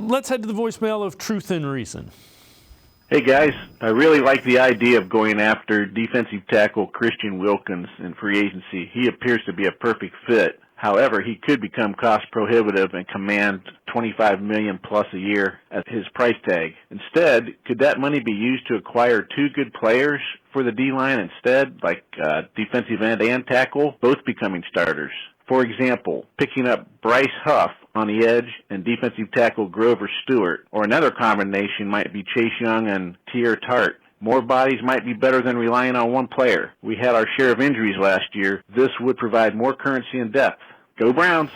let's head to the voicemail of Truth and Reason. Hey guys, I really like the idea of going after defensive tackle Christian Wilkins in free agency. He appears to be a perfect fit. However, he could become cost prohibitive and command $25 million plus a year at his price tag. Instead, could that money be used to acquire two good players for the D-line instead, like defensive end and tackle, both becoming starters? For example, picking up Bryce Huff on the edge and defensive tackle Grover Stewart, or another combination might be Chase Young and Tier Tart. More bodies might be better than relying on one player. We had our share of injuries last year. This would provide more currency and depth. Go Browns!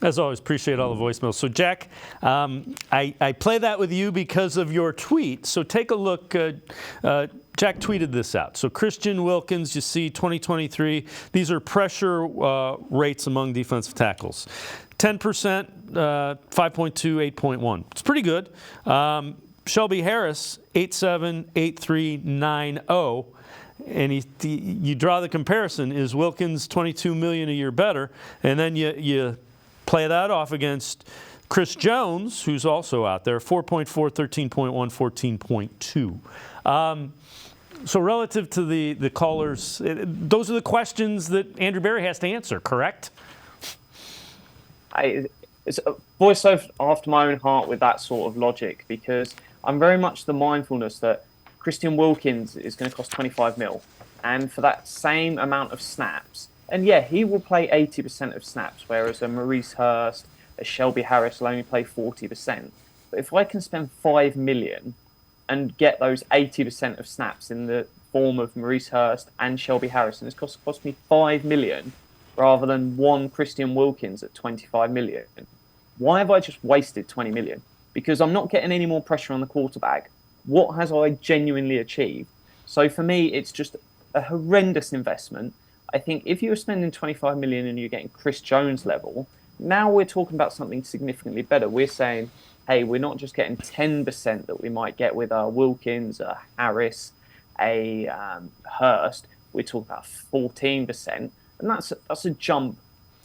As always, appreciate all the voicemails. So, Jack, I play that with you because of your tweet. So take a look. Jack tweeted this out. So Christian Wilkins, you see 2023. These are pressure rates among defensive tackles. 10%, 5.2, 8.1. It's pretty good. Shelby Harris, 8.7, 8.3, 9.0. And you draw the comparison. Is Wilkins $22 million a year better? And then you play that off against Chris Jones, who's also out there, 4.4, 13.1, 14.2. So relative to the callers, those are the questions that Andrew Berry has to answer, correct? It's a voice after my own heart with that sort of logic, because I'm very much the mindfulness that Christian Wilkins is going to cost 25 mil. And for that same amount of snaps, and yeah, he will play 80% of snaps, whereas a Maurice Hurst, a Shelby Harris will only play 40%. But if I can spend $5 million and get those 80% of snaps in the form of Maurice Hurst and Shelby Harris, and it's cost me $5 million rather than one Christian Wilkins at $25 million, why have I just wasted $20 million? Because I'm not getting any more pressure on the quarterback. What has I genuinely achieved? So for me, it's just a horrendous investment. I think if you were spending $25 million and you're getting Chris Jones level, now we're talking about something significantly better. We're saying, hey, we're not just getting 10% that we might get with a Wilkins, a Harris, a Hurst. We're talking about 14%. And that's a jump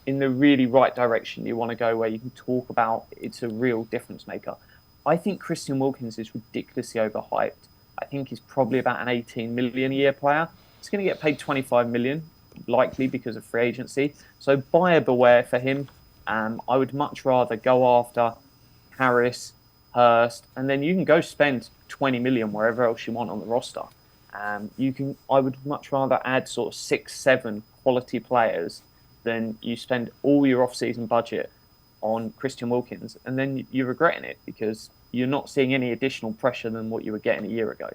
in the really right direction you want to go, where you can talk about it's a real difference maker. I think Christian Wilkins is ridiculously overhyped. I think he's probably about an 18 million a year player. He's going to get paid 25 million, likely because of free agency. So buyer beware for him. I would much rather go after Harris, Hurst, and then you can go spend 20 million wherever else you want on the roster. I would much rather add sort of 6-7 quality players than you spend all your off-season budget on Christian Wilkins, and then you're regretting it because you're not seeing any additional pressure than what you were getting a year ago.